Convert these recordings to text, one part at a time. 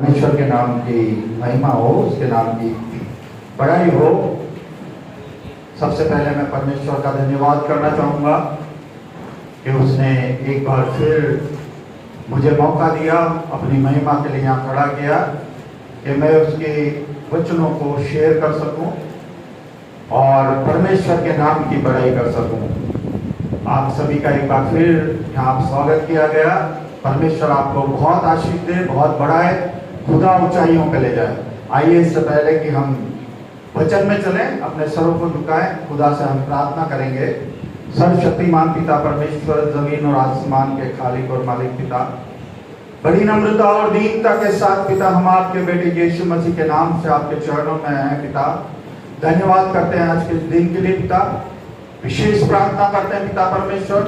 परमेश्वर के नाम की महिमा हो, उसके नाम की बड़ाई हो। सबसे पहले मैं परमेश्वर का धन्यवाद करना चाहूँगा कि उसने एक बार फिर मुझे मौका दिया, अपनी महिमा के लिए यहाँ खड़ा किया कि मैं उसके वचनों को शेयर कर सकूं और परमेश्वर के नाम की बड़ाई कर सकूं। आप सभी का एक बार फिर यहाँ स्वागत किया गया। परमेश्वर आपको बहुत आशीष दे, बहुत बढ़ाए, खुदा ऊंचाइयों पे ले जाए। आइए इससे पहले कि हम वचन में चलें, अपने सरों को झुकाएं, खुदा से हम प्रार्थना करेंगे। सर्वशक्तिमान पिता परमेश्वर, जमीन और आसमान के खालिक और मालिक पिता, बड़ी नम्रता और दीनता के साथ पिता हम आपके बेटे यीशु मसीह के नाम से आपके चरणों में हैं पिता। धन्यवाद करते हैं आज के दिन के लिए पिता। विशेष प्रार्थना करते हैं पिता परमेश्वर,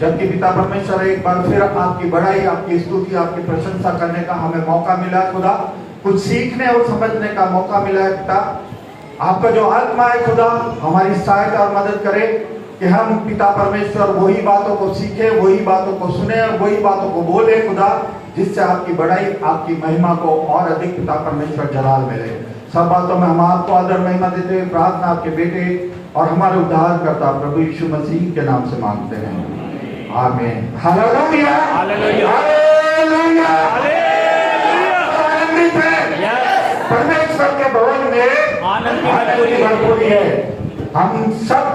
जबकि पिता परमेश्वर एक बार फिर आपकी बड़ाई, आपकी स्तुति, आपकी प्रशंसा करने का हमें मौका मिला खुदा, कुछ सीखने और समझने का मौका मिला है पिता। आपका जो आत्मा है खुदा हमारी सहायता और मदद करे कि हम पिता परमेश्वर वही बातों को सीखे, वही बातों को सुने और वही बातों को बोले खुदा, जिससे आपकी बड़ाई, आपकी महिमा को और अधिक पिता परमेश्वर जलाल मिले। सब बातों में हम आपको आदर महिमा देते हुए प्रार्थना आपके बेटे और हमारे उद्धारकर्ता प्रभु यीशु मसीह के नाम से मांगते हैं, आमीन। हालेलुया, हालेलुया, हालेलुया, आनंदित है। परमेश्वर के भवन में आनंद की भरपूरी है। हम सब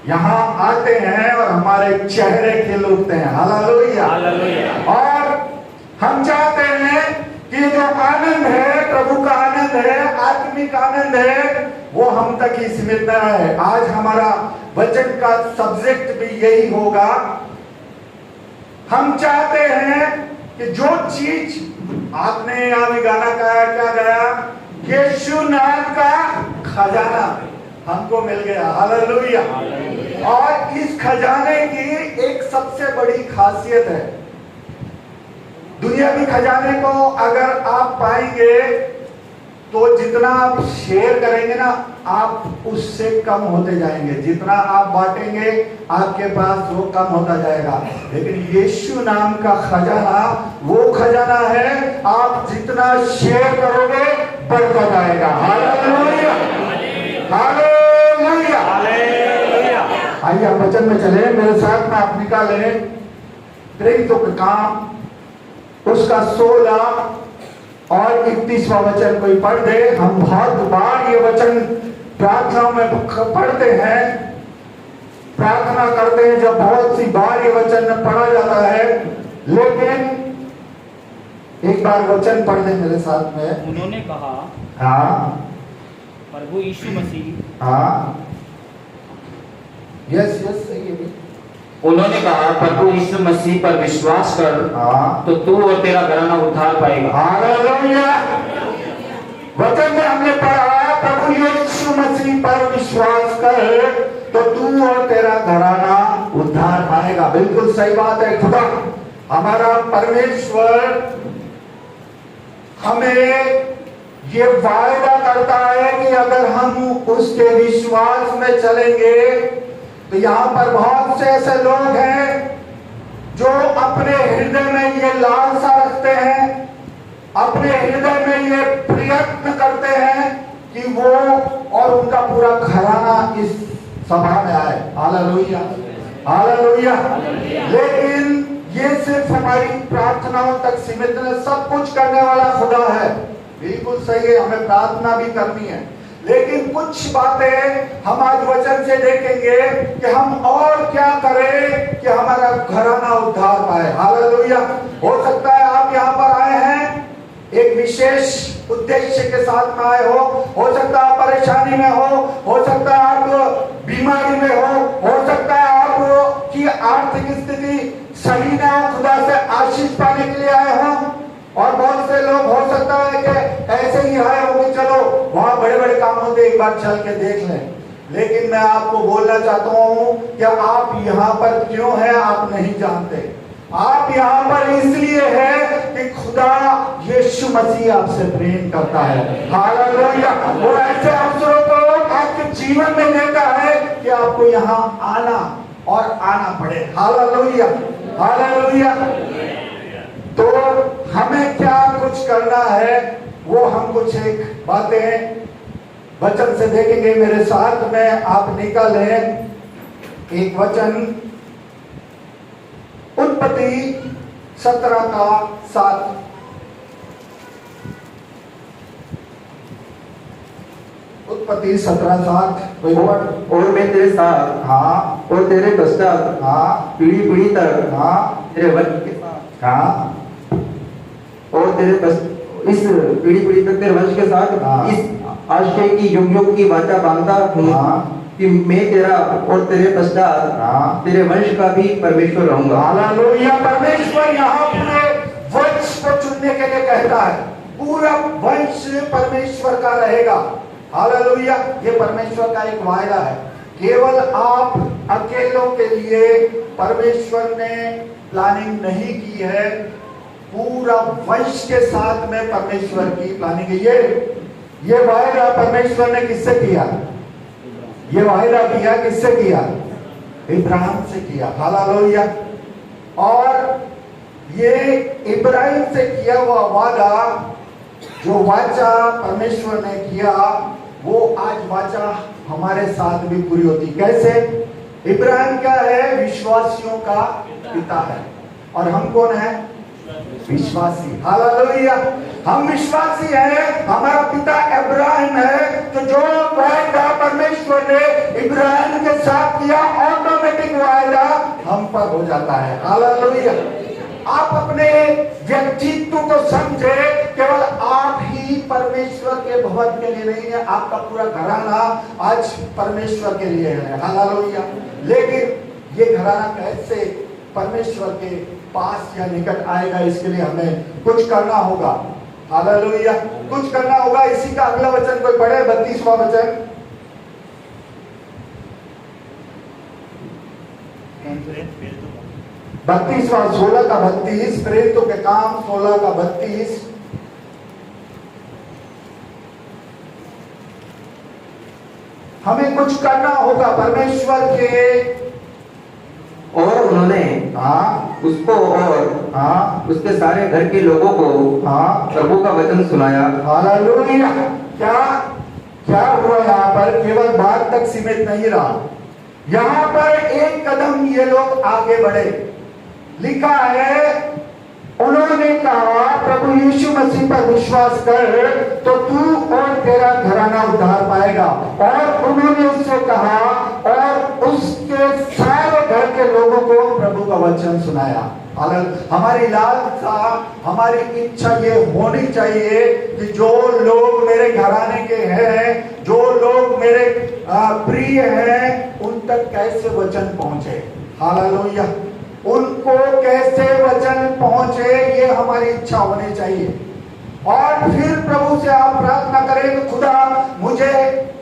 यहाँ आते हैं और हमारे चेहरे खिल उठते हैं। Hallelujah, hallelujah. और हम चाहते हैं कि जो आनंद है, प्रभु का आनंद है, आत्मिक आनंद है, वो हम तक ही सीमित न है। आज हमारा वचन का सब्जेक्ट भी यही होगा। हम चाहते हैं कि जो चीज आपने यहाँ भी गाना गाया, क्या गाया, यीशु नाम का खजाना हमको मिल गया। हालेलुया। और इस खजाने की एक सबसे बड़ी खासियत है, दुनियावी खजाने को अगर आप पाएंगे तो जितना आप शेयर करेंगे ना, आप उससे कम होते जाएंगे। जितना आप बांटेंगे आपके पास वो कम होता जाएगा। लेकिन यीशु नाम का खजाना वो खजाना है, आप जितना शेयर करोगे बढ़ता जाएगा। Hallelujah, hallelujah, hallelujah. आइए हम वचन में चले, मेरे साथ में आप निकालें प्रेरितों के काम उसका 16 और 31वां वचन कोई पढ़ दे। हम बहुत बार ये वचन प्रार्थनाओं में पढ़ते हैं, प्रार्थना करते हैं, जब बहुत सी बार ये वचन पढ़ा जाता है। लेकिन एक बार वचन पढ़ दे मेरे साथ में। उन्होंने कहा, हाँ प्रभु यीशु मसीह, हाँ, यस यस, सही है। उन्होंने कहा, प्रभु यीशु मसीह पर विश्वास कर, तो तू और तेरा घराना उद्धार पाएगा। हालेलुया। वचन में हमने पढ़ा, प्रभु यीशु मसीह पर विश्वास कर तो तू और तेरा घराना उद्धार पाएगा। बिल्कुल सही बात है। खुदा हमारा परमेश्वर हमें ये वायदा करता है कि अगर हम उसके विश्वास में चलेंगे तो यहाँ पर बहुत से ऐसे लोग हैं जो अपने हृदय में ये लालसा रखते हैं, अपने हृदय में ये प्रयत्न करते हैं कि वो और उनका पूरा घराना इस सभा में आए। Hallelujah, hallelujah. लेकिन ये सिर्फ हमारी प्रार्थनाओं तक सीमित है। सब कुछ करने वाला खुदा है, बिल्कुल सही है, हमें प्रार्थना भी करनी है। लेकिन कुछ बातें हम आज वचन से देखेंगे कि हम और क्या करें कि हमारा घराना उद्धार पाए। हालेलुया। हो सकता है आप यहाँ पर आए हैं एक विशेष उद्देश्य के साथ में आए हो सकता है आप परेशानी में हो सकता है आप बीमारी में हो सकता है आपकी आर्थिक स्थिति सही ना हो, खुदा से आशीष पाने के लिए आए हो। और बहुत से लोग हो सकता है कि ऐसे ही आए हो कि चलो वहां बड़े बड़े काम होते, एक बार चल के देख लें। लेकिन मैं आपको बोलना चाहता हूं कि आप यहाँ पर क्यों हैं आप नहीं जानते। आप यहाँ पर इसलिए है कि खुदा यीशु मसीह आपसे प्रेम करता है। हालेलुया। वो ऐसे अवसरों को आपके जीवन में देता है कि आपको यहाँ आना और आना पड़े। Hallelujah, hallelujah. तो हमें क्या कुछ करना है वो हम कुछ एक बातें वचन से देखेंगे। मेरे साथ में आप निकालें एक वचन, उत्पत्ति 17:7। उत्पत्ति 17:7। कोई और मैं तेरे साथ हाँ और तेरे पश्चात हाँ पीढ़ी पीढ़ी तक हाँ तेरे वंश के साथ हाँ और इस पीढ़ी पीढ़ी तक तेरे वंश के साथ हाँ। इस आशय की युग युग की वाचा बांधता हूँ हाँ। कि मैं तेरा और तेरे पश्चात हाँ। तेरे वंश का भी परमेश्वर रहूंगा। हालेलुया। परमेश्वर यहाँ पूरे वंश को चुनने के लिए कहता है, पूरा वंश परमेश्वर का रहेगा। हालेलुया। ये परमेश्वर का एक वायदा है। केवल आप अकेलों के लिए परमेश्वर ने प्लानिंग नहीं की है, पूरा वंश के साथ में परमेश्वर की प्लानिंग है। ये वायदा परमेश्वर ने किससे किया? ये वायदा किया किससे किया? इब्राहिम से किया। हालेलुया। और ये इब्राहिम से किया हुआ वादा, जो वाचा परमेश्वर ने किया, वो आज वाचा हमारे साथ भी पूरी होती। कैसे? इब्राहिम क्या है? विश्वासियों का पिता है। और हम कौन है? विश्वासी। हालेलुया। हम विश्वासी हैं, हमारा पिता इब्राहिम है। तो जो वायदा परमेश्वर ने इब्राहिम के साथ किया, ऑटोमेटिक वायदा हम पर हो जाता है। हालेलुया। आप अपने व्यक्तित्व को समझे, केवल आप ही परमेश्वर के भवन के लिए नहीं है, आपका पूरा घराना आज परमेश्वर के लिए है। हालेलुया। लेकिन ये घराना कैसे परमेश्वर के पास या निकट आएगा? इसके लिए हमें कुछ करना होगा। हालेलुया। कुछ करना होगा। इसी का अगला वचन कोई पढ़े, 32वां वचन। 32वां 16 का 32, प्रेरितों के काम 16 का 32। हमें कुछ करना होगा परमेश्वर के। और उन्होंने हाँ उसको और हाँ उसके सारे घर के लोगों को हाँ प्रभु का वचन सुनाया। हालेलुया। क्या क्या हुआ? यहाँ पर केवल बात तक सीमित नहीं रहा, यहाँ पर एक कदम ये लोग आगे बढ़े। लिखा है, उन्होंने कहा प्रभु यीशु मसीह पर विश्वास कर तो तू और तेरा घराना उद्धार पाएगा। और उन्होंने उससे कहा और उसके सारे घर के लोगों को प्रभु का वचन सुनाया। हमारी लालसा, हमारी इच्छा ये होनी चाहिए कि जो लोग मेरे घराने के हैं, जो लोग मेरे प्रिय हैं, उन तक कैसे वचन पहुंचे। हालेलुया। उनको कैसे वचन पहुंचे, ये हमारी इच्छा होनी चाहिए। और फिर प्रभु से आप प्रार्थना करें कि खुदा मुझे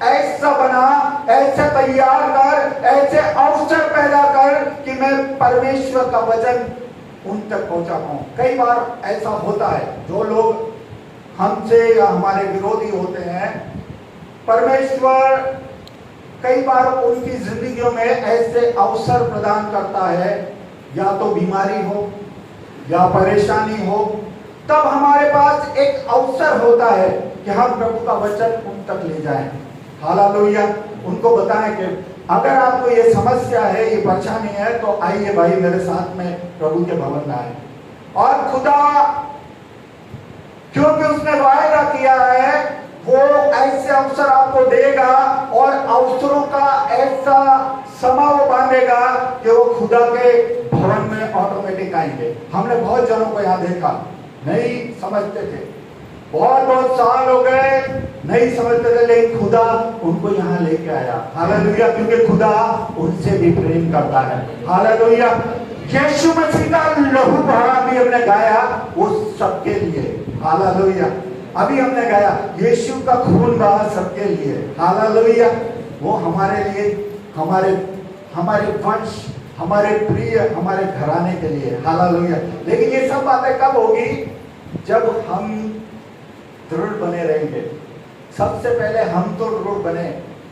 ऐसा बना, ऐसे तैयार कर, ऐसे अवसर पैदा कर कि मैं परमेश्वर का वचन उन तक पहुंचा पाऊं। कई बार ऐसा होता है, जो लोग हमसे या हमारे विरोधी होते हैं, परमेश्वर कई बार उनकी जिंदगियों में ऐसे अवसर प्रदान करता है, या तो बीमारी हो या परेशानी हो, तब हमारे पास एक अवसर होता है कि हम प्रभु का वचन उन तक ले जाएं। हालेलुया। उनको बताएं कि अगर आपको ये समस्या है, ये परेशानी है, तो आइए भाई मेरे साथ में प्रभु के भवन में आए। और खुदा क्योंकि उसने वायदा किया है, वो ऐसे अवसर आपको देगा और अवसरों का ऐसा समा वो बांधेगा कि वो खुदा के भवन में ऑटोमेटिक आएंगे। हमने बहुत जनों को यहाँ देखा, नहीं समझते थे, बहुत साल हो गए नहीं समझते थे, लेकिन खुदा उनको यहाँ लेके आया। हालेलुया। क्योंकि खुदा उनसे भी प्रेम करता है। हालेलुया। यीशु मसीह का लहू बहा भी हमने गाया, वो सबके लिए। हालेलुया। अभी हमने गाया यीशु का खून बहा सबके लिए। हालेलुया। वो हमारे लिए, हमारे वंश, हमारे प्रिय, हमारे घराने के लिए। हालेलुया। लेकिन ये सब बातें कब होगी? जब हम दृढ़ बने रहेंगे। सबसे पहले हम तो दृढ़ बने,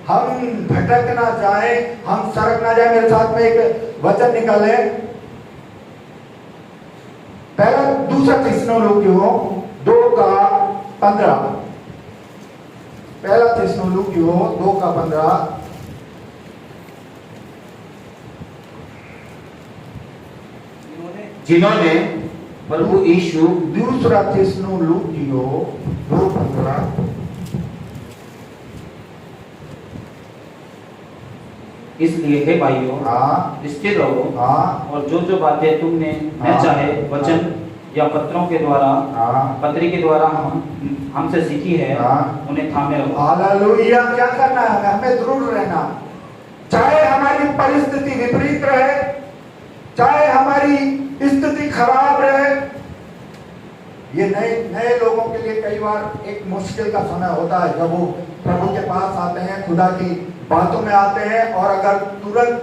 हम भटक ना जाए, हम सरक ना जाए। मेरे साथ में एक वचन निकाले, पहला दूसरा थिस्सलुनीकियों 2 2:15। पहला थिस्सलुनीकियों 2:15। जिन्होंने प्रभु यीशु दूसरा थिस्सलुनीकियों 2:15। इसलिए हे भाइयों हाँ स्थिर रहो हाँ और जो जो बातें तुमने न हाँ, चाहे वचन या पत्रों के द्वारा हाँ पत्री के द्वारा हमसे सीखी है हाँ। उन्हें थामे रहो। हालेलुया। क्या करना है हमें? दृढ़ रहना। चाहे हमारी परिस्थिति विपरीत रहे, चाहे हमारी स्थिति खराब रहे। ये नए नए लोगों के लिए कई बार एक मुश्किल का समय होता है जब वो प्रभु के पास आते हैं, खुदा की बातों में आते हैं, और अगर तुरंत,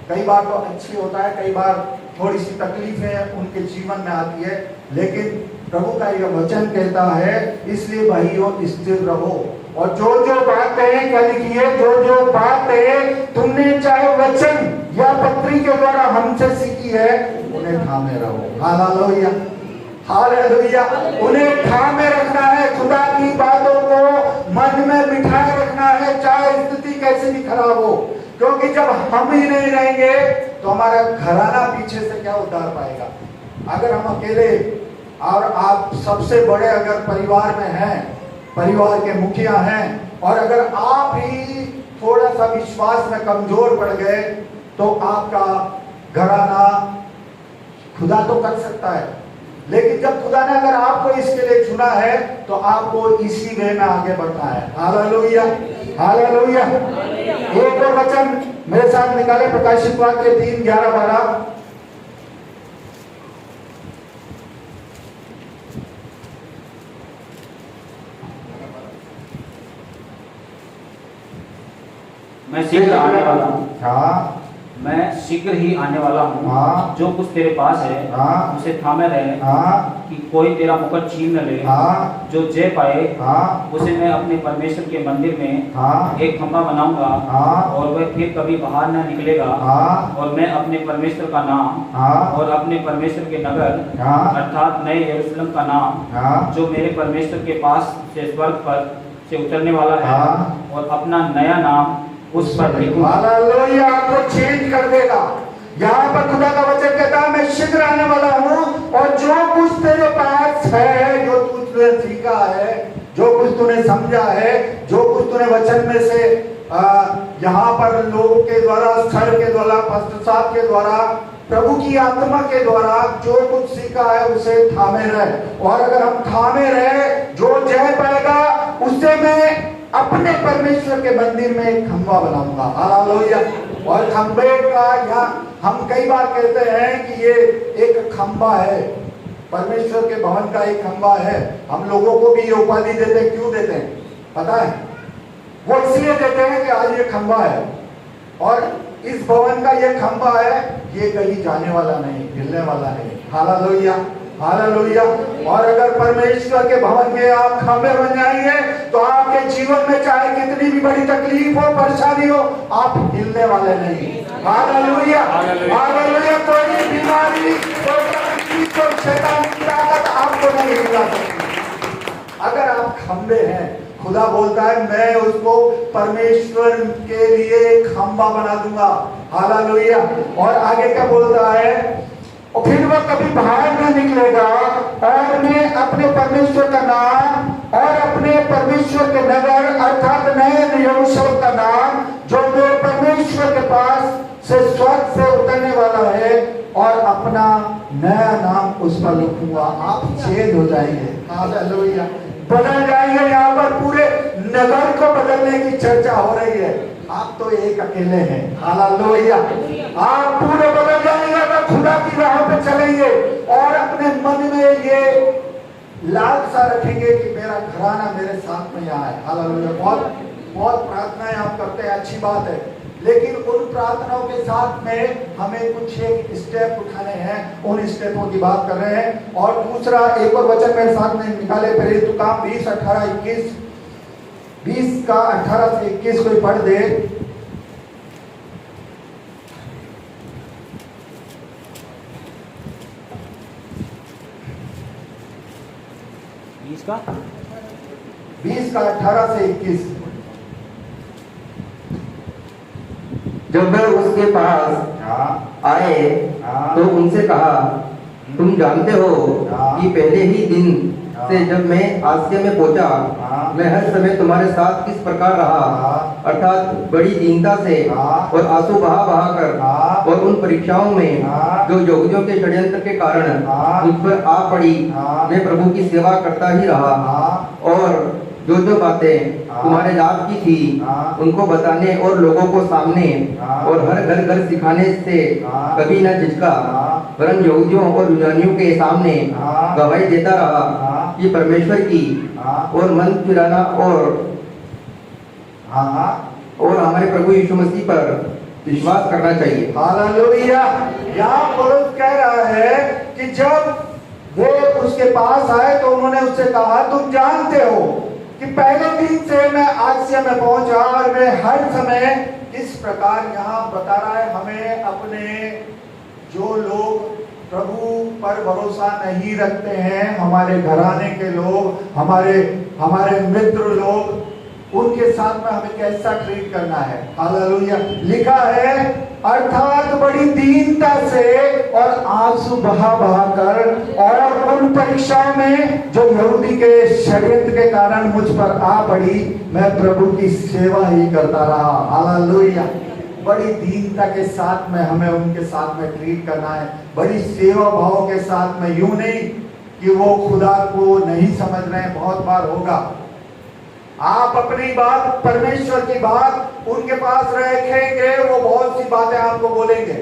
कई बार तो अच्छी होता है, कई बार थोड़ी सी तकलीफें उनके जीवन में आती है, लेकिन प्रभु का यह वचन कहता है इसलिए भाइयों स्थिर रहो और जो जो बातें, क्या लिखी है, जो जो बातें तुमने चाहे वचन या पत्री के द्वारा हमसे सीखी है उन्हें थामे रहो। Hallelujah hallelujah. उन्हें थामे रखना है, खुदा की बातों को मन में बिठाए रखना है, चाहे स्थिति कैसी भी खराब हो, क्योंकि जब हम ही नहीं रहेंगे तो हमारा घराना पीछे से क्या उद्धार पाएगा। अगर हम अकेले, और आप सबसे बड़े अगर परिवार में हैं, परिवार के मुखिया हैं, और अगर आप ही थोड़ा सा विश्वास में कमजोर पड़ गए तो आपका घराना खुदा तो कर सकता है, लेकिन जब खुदा ने अगर आपको इसके लिए चुना है तो आपको इसी वे में आगे बढ़ना है। Hallelujah hallelujah. एक और वचन मेरे साथ निकाले, प्रकाशित वाक्य 3:11-12। मैं शीघ्र आने वाला हूँ। हाँ मैं शीघ्र ही आने वाला हूँ। हाँ। जो कुछ तेरे पास है हाँ। उसे थामे रहे हाँ कि कोई तेरा मुकुट छीन न ले। हाँ। जो जय पाए हाँ उसे मैं अपने परमेश्वर के मंदिर में हाँ एक खंभा बनाऊंगा हाँ और वह फिर कभी बाहर न निकलेगा। हाँ और मैं अपने परमेश्वर का नाम हाँ और अपने परमेश्वर के नगर हाँ अर्थात नए यरूशलेम का नाम हाँ जो मेरे परमेश्वर के पास से स्वर्ग पर से उतरने वाला है हाँ। और अपना नया नाम उस पर लिखूंगा। हालेलुया। आपको चेंज कर देगा। यहाँ पर खुदा का वचन कहता है मैं शीघ्र आने वाला हूँ और जो कुछ तेरे पास है, जो तूने सीखा है, जो कुछ तूने समझा है, जो कुछ तूने वचन में से यहाँ पर लोगों के द्वारा, सर के द्वारा, पश्चात के द्वारा, प्रभु की आत्मा के द्वारा जो कुछ सीखा है उसे थामे रहे। और अगर हम थामे रहे, जो जय पाएगा उससे मैं अपने परमेश्वर के मंदिर में एक खंभा बनाऊंगा। हालेलुया। और खंभे का, या हम कई बार कहते हैं कि ये एक खंभा है, परमेश्वर के भवन का एक खंभा है। हम लोगों को भी ये उपाधि देते हैं, क्यों देते हैं पता है? वो इसलिए देते हैं कि आज ये खंभा है और इस भवन का ये खंभा है, ये कहीं जाने वाला नहीं, हिलने वाला है। Hallelujah hallelujah. और अगर परमेश्वर के भवन के आप खंभे बन जाएंगे तो आपके जीवन में चाहे कितनी भी बड़ी तकलीफ हो, परेशानी हो, आप हिलने वाले नहीं। Hallelujah hallelujah. कोई बीमारी, कोई तकलीफ, कोई शैतान की ताकत आपको नहीं हिला सकती अगर आप खंभे हैं। खुदा बोलता है मैं उसको परमेश्वर के लिए खंभा बना दूंगा। हालेलुया। और आगे क्या बोलता है? और फिर वह कभी बाहर न निकलेगा और मैं अपने परमेश्वर का नाम और अपने परमेश्वर के नगर अर्थात नए यरूशलेम का नाम जो मेरे परमेश्वर के पास से स्वर्ग से उतरने वाला है और अपना नया नाम उस पर लिखूंगा। आप चेंज हो जाएंगे। हालेलुया। बदल जाएंगे। यहाँ पर पूरे नगर को बदलने की चर्चा हो रही है। आप तो एक अकेले हैं। हालेलुया। आप पूरे बदल जाएंगे तो खुदा की राह पे चलेंगे और अपने मन में ये लालसा रखेंगे कि मेरा घराना मेरे साथ में यहाँ है। हालेलुया। बहुत बहुत प्रार्थनाएं आप करते हैं, अच्छी बात है, लेकिन उन प्रार्थनाओं के साथ में हमें कुछ एक स्टेप उठाने हैं, उन स्टेपों की बात कर रहे हैं। और दूसरा एक और वचन मेरे साथ में निकाले, प्रेरित काम 20:18-21, 20 का 18 से 21 कोई पढ़ दे। का 20 का 18 से 21। जब वे उसके पास हाँ आए हाँ। तो उनसे कहा, तुम जानते हो हाँ। कि पहले ही दिन से जब मैं आसिया में पहुंचा, हाँ। मैं हर समय तुम्हारे साथ किस प्रकार रहा, हाँ। अर्थात बड़ी दीनता से हाँ। और आंसू बहा बहा कर, हाँ। और उन परीक्षाओं में हाँ। जो यहूदियों के षड्यंत्र के कारण हाँ। मुझ पर आ पड़ी, हाँ। मैं प्रभु की सेवा करता ही रहा, हाँ। और जो बातें हाँ। तुम्हारे लाभ की थी हाँ। उनको बताने और लोगों को सामने हाँ। और हर घर घर सिखाने से हाँ। कभी न झिझका, हाँ। वरन यहूदियों और यूनानियों के सामने हाँ। गवाही देता रहा हाँ। कि परमेश्वर की हाँ। और मन फिराना हाँ। और हमारे प्रभु यीशु मसीह पर विश्वास करना चाहिए। हालेलुया। यहाँ पौलुस कह रहा है कि जब वो उसके पास आए तो उन्होंने उससे कहा, तुम जानते हो कि पहले दिन से मैं आसिया में पहुंचा और मैं हर समय किस प्रकार, यहाँ बता रहा है हमें अपने जो लोग प्रभु पर भरोसा नहीं रखते हैं, हमारे घराने के लोग, हमारे मित्र लोग, उनके साथ में हमें कैसा ट्रीट करना है। हालेलुया। लिखा है अर्थात बड़ी दीनता से और आंसू बहा बहा कर, और उन परीक्षाओं में जो यहूदी के षड्यंत्र के कारण मुझ पर आ पड़ी, मैं प्रभु की सेवा ही करता रहा। हालेलुया। बड़ी दीनता के साथ में हमें उनके साथ में ट्रीट करना है, बड़ी सेवा भाव के साथ में। यूं नहीं कि वो खुदा को नहीं समझ रहे हैं। बहुत बार होगा आप अपनी बात, परमेश्वर की बात उनके पास रखेंगे, वो बहुत सी बातें आपको बोलेंगे,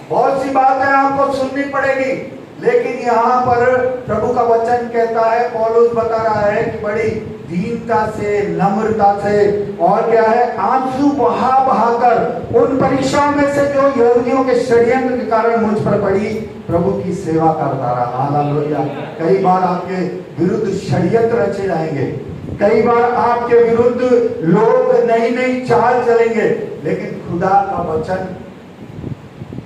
बहुत सी बातें आपको सुननी पड़ेगी, लेकिन यहाँ पर प्रभु का वचन कहता है, पौलुस बता रहा है कि बड़ी दीनता से, नम्रता से, और क्या है, आंसू बहा बहा कर उन परीक्षाओं में से जो यहूदियों के षड्यंत्र के कारण मुझ पर पड़ी, प्रभु की सेवा करता रहा। हालेलुया। कई बार आपके विरुद्ध षड्यंत्र रचे जाएंगे, कई बार आपके विरुद्ध लोग नई नई चाल चलेंगे, लेकिन खुदा का वचन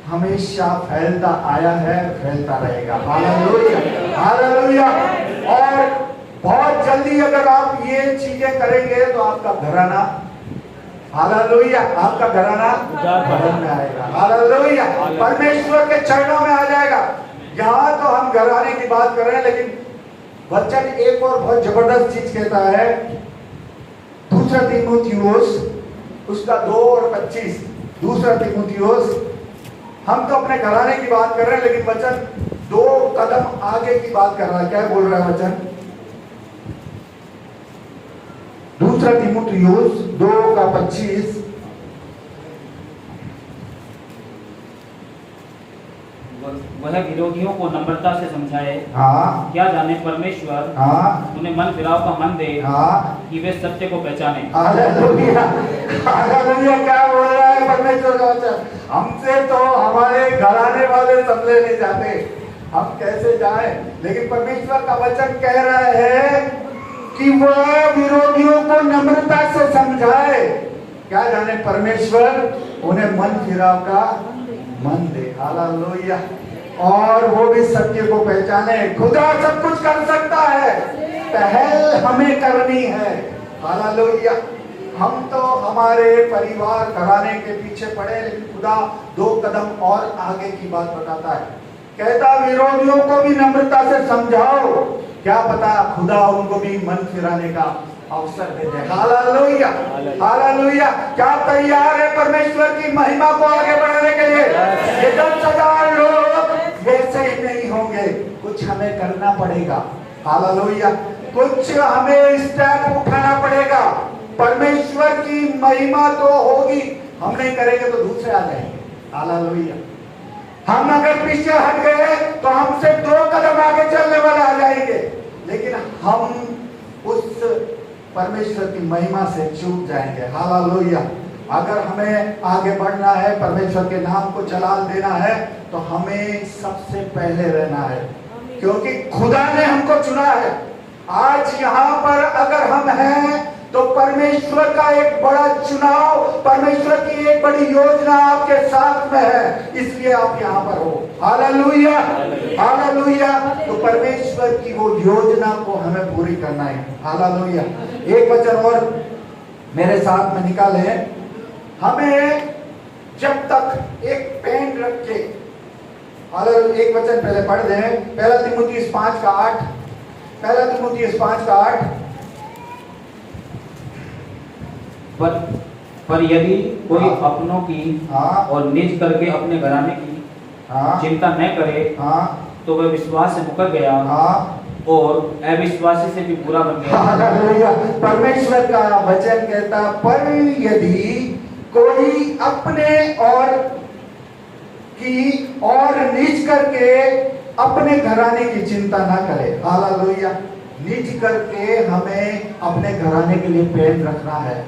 हमेशा फैलता आया है, फैलता रहेगा। हालेलुया। हालेलुया। और बहुत जल्दी अगर आप ये चीजें करेंगे तो आपका घराना, हालेलुया, आपका घराना बदल में आएगा। हालेलुया। परमेश्वर के चरणों में आ जाएगा। यहाँ तो हम घराने की बात कर रहे हैं, लेकिन वचन एक और बहुत जबरदस्त चीज कहता है, दूसरा तीमुथियुस उसका 2 और 25। दूसरा तीमुथियुस, हम तो अपने घराने की बात कर रहे हैं, लेकिन वचन 2 कदम आगे की बात कर रहा है। क्या बोल रहा है वचन? दूसरा तीमुथियुस 2 का 25। वह विरोधियों को नम्रता से समझाए, हाँ। क्या जाने परमेश्वर हाँ। उन्हें मन फिराव का मन दे, हाँ। कि वे सत्य को पहचाने। हालेलुया। हालेलुया। क्या बोल रहा है परमेश्वर का वचन? हमसे तो हमारे घराने वाले समझे नहीं जाते, हम कैसे जाएं, लेकिन परमेश्वर का वचन कह रहा है कि वह विरोधियों को नम्रता से समझाए, क्या जाने परमेश्वर उन्हें मन फिराव का मन दे। हालेलुया। और वो भी सत्य को पहचाने। खुदा सब कुछ कर सकता है, पहल हमें करनी है। हालेलुया। हम तो हमारे परिवार घराने के पीछे पड़े, लेकिन खुदा 2 कदम और आगे की बात बताता है। कहता विरोधियों को भी नम्रता से समझाओ, क्या पता खुदा उनको भी मन फिराने का अवसर दे दे। हालेलुया। हालेलुया। क्या तैयार है परमेश्वर की महिमा को आगे बढ़ाने के लिए? ये 10,000 लोग वैसे ही नहीं होंगे, कुछ हमें करना पड़ेगा। हालेलुया। कुछ हमें स्टेप उठाना पड़ेगा। परमेश्वर की महिमा तो होगी, हम नहीं करेंगे तो दूसरे आ जाएंगे। हालेलुया। हम अगर पीछे हट गए तो हमसे 2 कदम आगे चलने वाले आ जाएंगे, लेकिन हम उस परमेश्वर की महिमा से चूक जाएंगे। हालेलुया। अगर हमें आगे बढ़ना है, परमेश्वर के नाम को जलाल देना है, तो हमें सबसे पहले रहना है, क्योंकि खुदा ने हमको चुना है। आज यहाँ पर अगर हम हैं तो परमेश्वर का एक बड़ा चुनाव, परमेश्वर की एक बड़ी योजना आपके साथ में है, इसलिए आप यहाँ पर हो। Hallelujah, hallelujah. तो परमेश्वर की वो योजना को हमें पूरी करना है। हालेलुया। एक वचन और मेरे साथ में निकाले, हमें जब तक एक पेन रख के, एक वचन पहले पढ़ दें, पहला तीमुथियुस 5:8, पहला तीमुथियुस 5:8। पर यदि कोई हाँ। अपनों की हाँ। और निज करके अपने घराने की हाँ। चिंता न करे, हाँ। तो वह विश्वास से मुकर गया हाँ। और अविश्वासी से भी बुरा बन गया। हालेलुया। परमेश्वर का वचन कहता, पर यदि कोई अपने और की और निज करके अपने घराने की चिंता ना करे। हालेलुया। निज करके हमें अपने घराने के लिए पेन रखना है,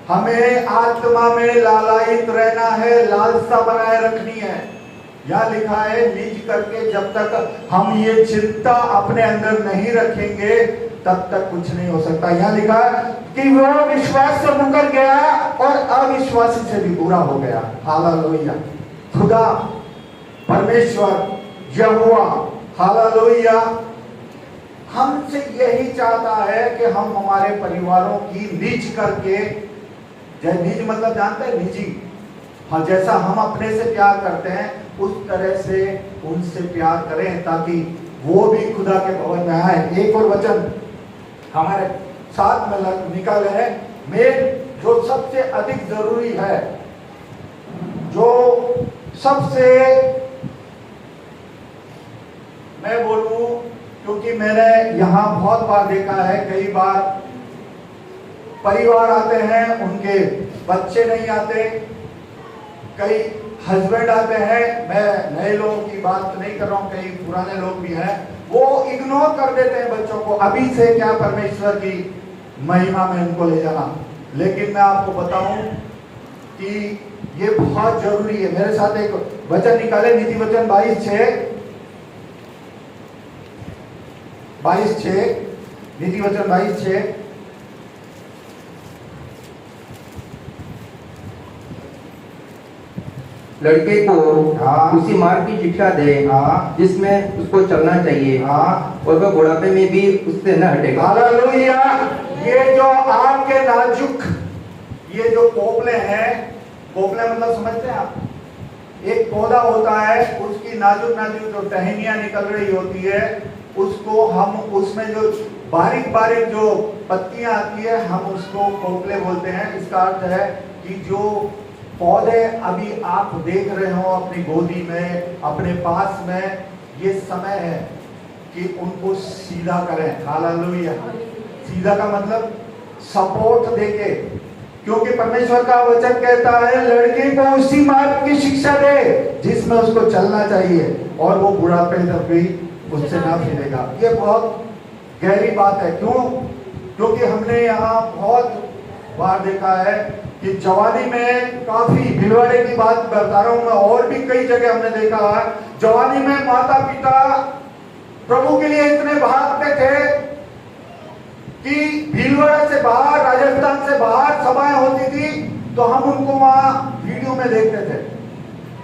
हमें आत्मा में लालायित रहना है, लालसा बनाए रखनी है। यह लिखा है, निज करके जब तक हम ये चिंता अपने अंदर नहीं रखेंगे तब तक कुछ नहीं हो सकता। यह लिखा है कि वो विश्वास से मुकर गया और अविश्वासी से भी बुरा हो गया। हालेलुया। खुदा परमेश्वर यहोवा, हालेलुया, हमसे यही चाहता है कि हम हमारे परिवारों की निज करके, निज मतलब जानते हैं, निजी, हाँ, जैसा हम अपने से प्यार करते हैं उस तरह से उनसे प्यार करें, ताकि वो भी खुदा के भवन में आए। एक और वचन हमारे साथ में निकाले हैं, मेन जो सबसे अधिक जरूरी है, जो सबसे, मैं बोलूं क्योंकि मैंने यहाँ बहुत बार देखा है, कई बार परिवार आते हैं, उनके बच्चे नहीं आते, कई हस्बैंड आते हैं, मैं नए लोगों की बात नहीं कर रहा हूँ, कई पुराने लोग भी हैं, वो इग्नोर कर देते हैं बच्चों को। अभी से क्या परमेश्वर की महिमा में उनको ले जाना। लेकिन मैं आपको बताऊं कि ये बहुत जरूरी है। मेरे साथ एक वचन निकाले, नीति वचन 22:6, नीति वचन 22:6। लड़के को हाँ। उसी मार्ग की शिक्षा दे हाँ। जिसमें उसको चलना चाहिए, हाँ। और वह बुढ़ापे में भी उससे न हटेगा। हालेलुया। ये जो आपके नाजुक, ये जो पोपले हैं, पोपले मतलब समझते हैं आप, एक पौधा होता है, उसकी नाजुक नाजुक जो टहनियां निकल रही होती है, उसको हम, उसमें जो बारीक बारीक जो पत्तियां आती है, हम उसको पोपले बोलते हैं। इसका अर्थ है कि जो पौधे अभी आप देख रहे हो अपनी गोदी में, अपने पास में, ये समय है कि उनको सीधा करें। हालेलुया। सीधा का मतलब सपोर्ट देके, क्योंकि परमेश्वर का वचन कहता है लड़के को उसी मार्ग की शिक्षा दे जिसमें उसको चलना चाहिए, और वो बुढ़ापे तक भी उससे ना फिरेगा। ये बहुत गहरी बात है। क्यों? क्योंकि हमने यहाँ बहुत बार देखा है कि जवानी में काफी, भिलवाड़े की बात बता रहा हूं मैं, और भी कई जगह हमने देखा है, जवानी में माता पिता प्रभु के लिए इतने भागते थे कि भीलवाड़ा से बाहर, राजस्थान से बाहर सभाएं होती थी, तो हम उनको वहां वीडियो में देखते थे,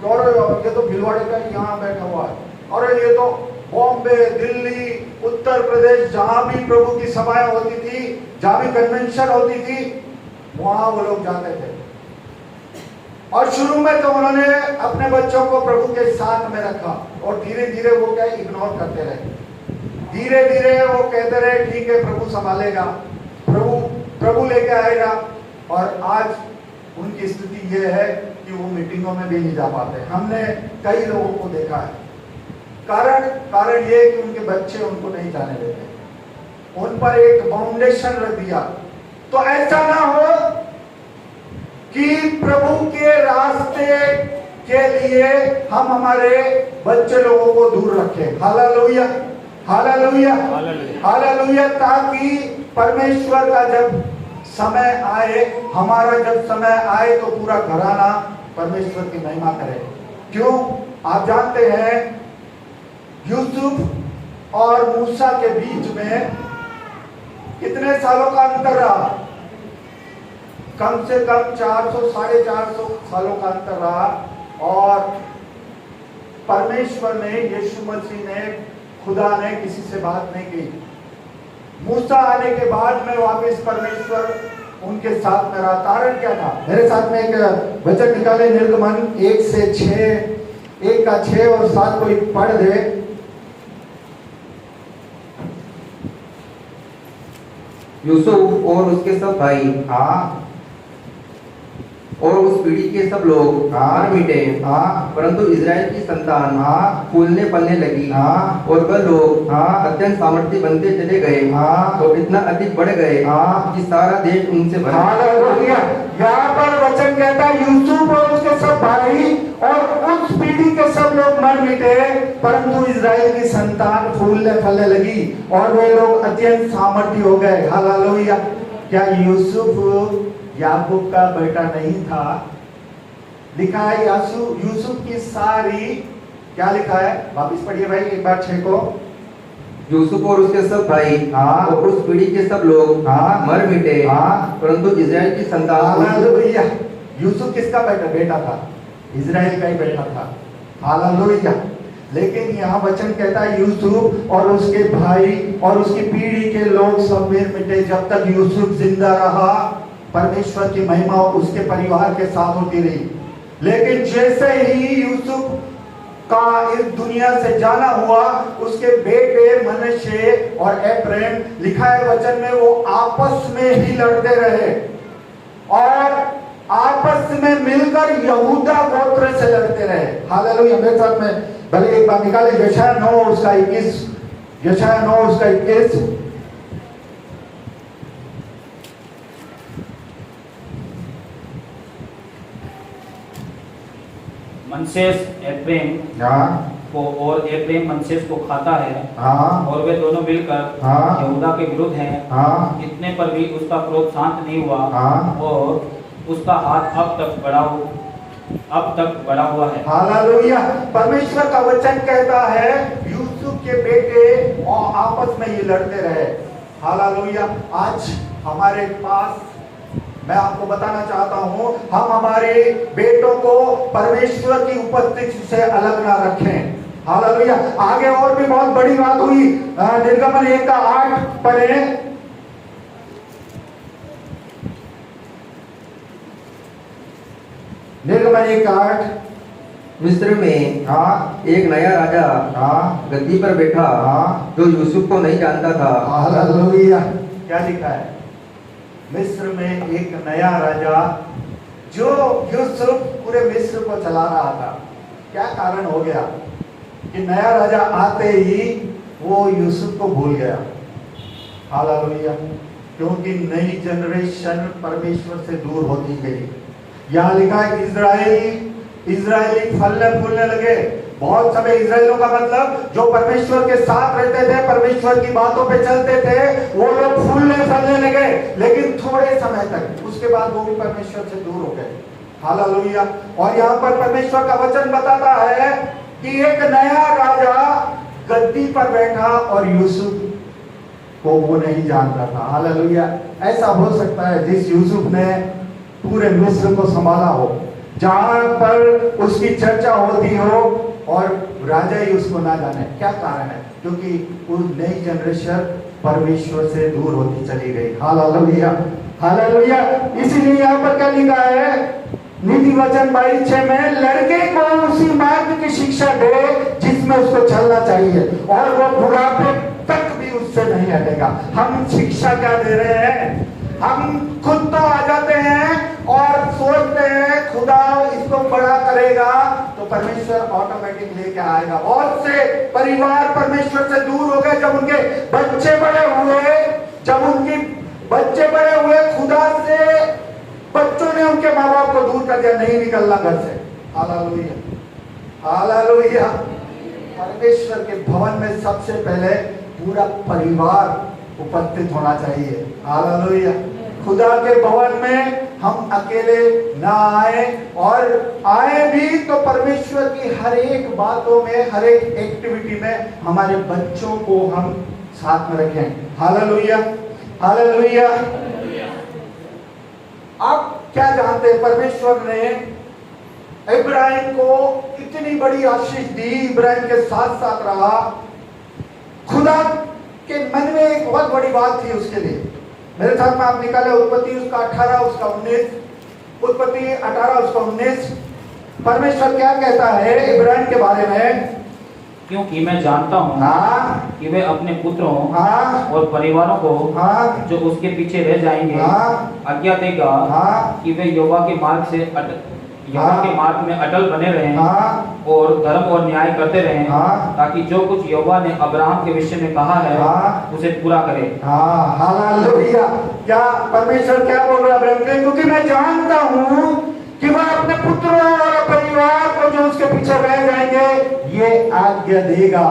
और ये तो भीलवाड़े का यहाँ बैठा हुआ है, और ये तो बॉम्बे, दिल्ली, उत्तर प्रदेश, जहां भी प्रभु की सभाएं होती थी, जहां भी कन्वेंशन होती थी, वहां वो लोग जाते थे। और शुरू में तो उन्होंने अपने बच्चों को प्रभु के साथ में रखा, और धीरे धीरे वो क्या इग्नोर करते रहे। धीरे धीरे वो कहते रहे ठीक है प्रभु संभालेगा, प्रभु लेके आएगा, और आज उनकी स्थिति ये है कि वो मीटिंगों में भी नहीं जा पाते। हमने कई लोगों को देखा है। कारण ये कि उनके बच्चे उनको नहीं जाने देते, उन पर एक फाउंडेशन रख दिया। तो ऐसा ना हो कि प्रभु के रास्ते के लिए हम हमारे बच्चे लोगों को दूर रखें। Hallelujah, hallelujah, hallelujah. ताकि परमेश्वर का जब समय आए, हमारा जब समय आए, तो पूरा घराना परमेश्वर की महिमा करे। क्यों? आप जानते हैं यूसुफ और मूसा के बीच में कितने सालों का अंतर रहा? कम से कम 400 450 सालों का अंतर रहा और परमेश्वर ने, यीशु मसीह ने, खुदा ने किसी से बात नहीं की। मूसा आने के बाद में वापस परमेश्वर उनके साथ में रहा। कारण क्या था? मेरे साथ में एक वचन निकाले, निर्गमन 1 से 6, 1 का 6 और 7 कोई पढ़ दे। यूसुफ और उसके सब भाई हाँ, और उस पीढ़ी के सब लोग हाँ, मर मिटे, हाँ, परंतु इजराइल की संतान हाँ, फूलने फलने लगी, हाँ, और वह लोग हाँ, अत्यंत सामर्थ्य बनते चले गए, हाँ, और इतना अधिक बढ़ गए हाँ, कि सारा देश उनसे भर हालेलुया। यहाँ पर वचन कहता है यूसुफ और उसके सब भाई और उस पीढ़ी के सब लोग मर मिटे, परंतु इजराइल की संतान फूलने फलने लगी और वे लोग अत्यंत सामर्थ्य हो गए। हालेलुया। क्या यूसुफ याकूब का बेटा नहीं था? लिखा है यूसुफ की सारी, क्या लिखा है? वापिस पढ़िए भाई एक बार 6 को। यूसुफ और उसके सब भाई हाँ, और उस पीढ़ी के सब लोग हाँ, मर मिटे, हाँ, परंतु इजराइल की संतान हालेलुया। यूसुफ किसका बेटा था? इजराइल का ही बेटा था। हालेलुया। लेकिन यहाँ वचन कहता है यूसुफ और उसके भाई और उसकी पीढ़ी के लोग सब मिटे। जब तक यूसुफ जिंदा रहा परमेश्वर की महिमा उसके परिवार के साथ होती रही। लेकिन जैसे ही यूसुफ का इस दुनिया से जाना हुआ, उसके बेटे मनश्शे और एफ्रेम, लिखा है वचन में, वो आपस में ही लड़ते रहे और आपस में मिलकर यहूदा गोत्र से लड़ते रहे। हालेलुया। मेरे साथ में भले एक बार निकाले, यशायाह 9 उसका 21, यशायाह 9 उसका 21। मनशेस एफ्रेम हाँ, को और एफ्रेम मनशेस को खाता है, हाँ, और वे दोनों मिलकर हाँ, यहूदा के विरुद्ध हैं। हाँ, इतने पर भी उसका क्रोध शांत नहीं हुआ, हाँ, और उसका हाथ अब तक बढ़ा हुआ है। हालेलुया। परमेश्वर का वचन कहता है यूसुफ के बेटे और आपस में ये लड़ते रहे। हालेलुया। आज हमारे पास, मैं आपको बताना चाहता हूं, हम हमारे बेटों को परमेश्वर की उपस्थिति से अलग ना रखें। हालेलुया। आगे और भी बहुत बड़ी बात हुई। निर्गमन 1 का 8 पढ़े। निर्गमन 1 का 8। मिस्र में हाँ, एक नया राजा हाँ, गद्दी पर बैठा, हाँ, जो यूसुफ को नहीं जानता था। हालेलुया। क्या लिखा है? मिस्र में एक नया राजा, जो यूसुफ पूरे मिस्र को चला रहा था। क्या कारण हो गया कि नया राजा आते ही वो यूसुफ को भूल गया? हालेलुया। क्योंकि नई जनरेशन परमेश्वर से दूर होती गई। यहाँ लिखा है इजरायली फलने फूलने लगे। बहुत समय इजराइलों का मतलब जो परमेश्वर के साथ रहते थे, परमेश्वर की बातों पे चलते थे, वो लोग फूलने फलने लगे, लेकिन थोड़े समय तक। उसके बाद वो भी परमेश्वर से दूर हो गए। हालेलुया। और यहाँ पर परमेश्वर का वचन बताता है कि एक नया राजा गद्दी पर बैठा और यूसुफ को वो नहीं जानता था। हालेलुया। ऐसा हो सकता है जिस यूसुफ ने पूरे मिस्र को संभाला हो, जहां पर उसकी चर्चा होती हो और राजा ही उसको ना जाने। क्या कारण है? क्योंकि वो नई जनरेशन परमेश्वर से दूर होती चली गई। Hallelujah, hallelujah. इसीलिए यहाँ पर क्या लिखा है? नीति वचन 22:6 में, लड़के को उसी मार्ग की शिक्षा दे जिसमें उसको चलना चाहिए, और वो बुढ़ापे तक भी उससे नहीं हटेगा। हम शिक्षा क्या दे रहे हैं? हम खुद तो आ जाते हैं और सोचते हैं खुदा इसको बड़ा करेगा तो परमेश्वर ऑटोमेटिक लेके आएगा। बहुत से परिवार परमेश्वर से दूर हो गए जब उनके बच्चे बड़े हुए, खुदा से बच्चों ने उनके माँ बाप को दूर कर दिया, नहीं निकलना घर से। Hallelujah, hallelujah. परमेश्वर के भवन में सबसे पहले पूरा परिवार उपस्थित होना चाहिए। हालेलुया। खुदा के भवन में हम अकेले ना आए, और आए भी तो परमेश्वर की हर एक बातों में, हर एक एक्टिविटी में हमारे बच्चों को हम साथ में रखें। Hallelujah, hallelujah. आप क्या जानते हैं, परमेश्वर ने इब्राहिम को इतनी बड़ी आशीष दी, इब्राहिम के साथ साथ रहा। खुदा के मन में एक बहुत बड़ी बात थी उसके लिए। मेरे साथ में आप निकाले उत्पत्ति उसका 18 उसका 19, उत्पत्ति 18 उसका 19। परमेश्वर क्या कहता है इब्राहिम के बारे में? क्योंकि मैं जानता हूँ हाँ कि वे अपने पुत्रों हाँ और परिवारों को हाँ जो उसके पीछे रह जाएंगे हाँ आज्ञा देगा हाँ कि वे यहोवा के मार्ग से यहोवा के मार्ग में अटल बने रहें हाँ और धर्म और न्याय करते रहें, हाँ ताकि जो कुछ यहोवा ने अब्राहम के विषय में कहा है हाँ उसे पूरा करे। हाँ हालेलुया। क्या परमेश्वर क्या बोल रहा है? क्योंकि मैं जानता हूँ कि वह अपने पुत्रों और परिवार को जो उसके पीछे रह जाएंगे ये आज्ञा देगा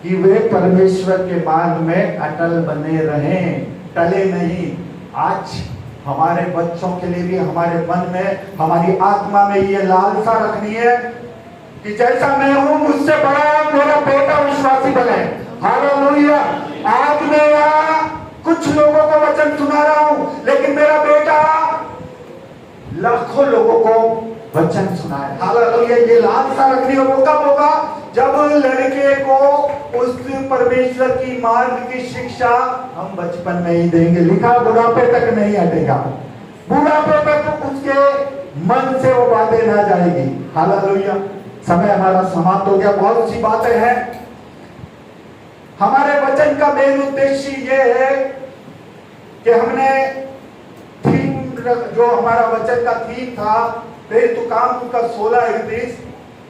कि वे परमेश्वर के मार्ग में अटल बने रहें, टले नहीं। आज हमारे बच्चों के लिए भी हमारे मन में, हमारी आत्मा में ये लालसा रखनी है कि जैसा मैं हूं मुझसे बड़ा मेरा बेटा विश्वासी बने। हालेलुया। आज मैं यहाँ कुछ लोगों को वचन सुना रहा हूं, लेकिन मेरा बेटा लाखों लोगों को वचन सुनाए। हालेलुया। ये लालसा रखनी है। वो कब होगा? जब लड़के को उस परमेश्वर की मार्ग की शिक्षा हम बचपन में ही देंगे। लिखा बुढ़ापे तक नहीं हटेगा, बुढ़ापे तक उसके मन से वो बातें ना जाएगी। हालेलुया। समय हमारा समाप्त हो गया। बहुत सी बातें हैं। हमारे वचन का मेन उद्देश्य ये है कि हमने थीम, जो हमारा वचन का थीम था काम का 16:31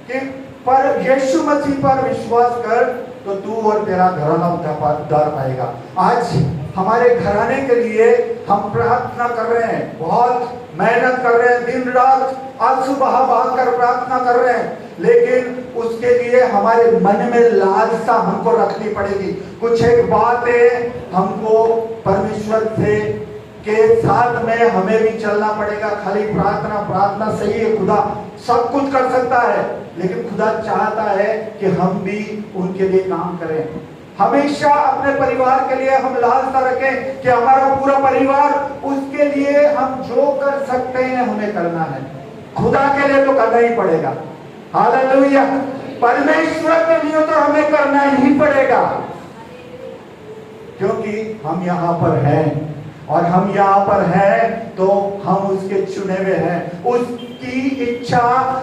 कि पर यीशु मसीह पर विश्वास कर तो तू और तेरा घराना उद्धार पाएगा। आज हमारे घराने के लिए हम प्रार्थना कर रहे हैं, बहुत मेहनत कर रहे हैं, दिन रात आंसू बहा कर प्रार्थना कर रहे हैं, लेकिन उसके लिए हमारे मन में लालसा हमको रखनी पड़ेगी। कुछ एक बातें हमको परमेश्वर से के साथ में हमें भी चलना पड़ेगा। खाली प्रार्थना सही है, खुदा सब कुछ कर सकता है, लेकिन खुदा चाहता है कि हम भी उनके लिए काम करें। हमेशा अपने परिवार के लिए हम लालसा रखें कि हमारा पूरा परिवार, उसके लिए हम जो कर सकते हैं हमें करना है। खुदा के लिए तो करना ही पड़ेगा। हालेलुया। परमेश्वर के लिए तो हमें करना ही पड़ेगा, क्योंकि हम यहाँ पर हैं, और हम यहाँ पर हैं तो हम उसके चुने हुए हैं। उसकी इच्छा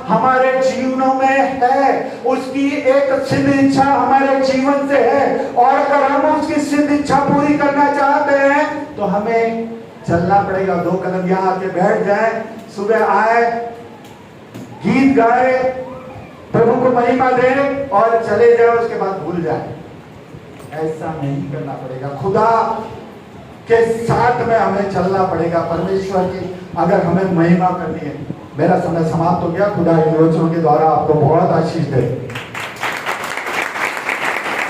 हमारे जीवनों में है, उसकी एक सिद्ध इच्छा हमारे जीवन से है, और अगर हम उसकी सिद्ध इच्छा पूरी करना चाहते हैं तो हमें चलना पड़ेगा। 2 कदम यहाँ आके बैठ जाए, सुबह आए, गीत गाए, प्रभु को महिमा दे और चले जाए, उसके बाद भूल जाए। ऐसा नहीं करना पड़ेगा। खुदा के साथ में हमें चलना पड़ेगा। परमेश्वर की अगर हमें महिमा करनी है। मेरा समय समाप्त हो गया। खुदा इन वचनों के द्वारा आपको बहुत आशीष दे।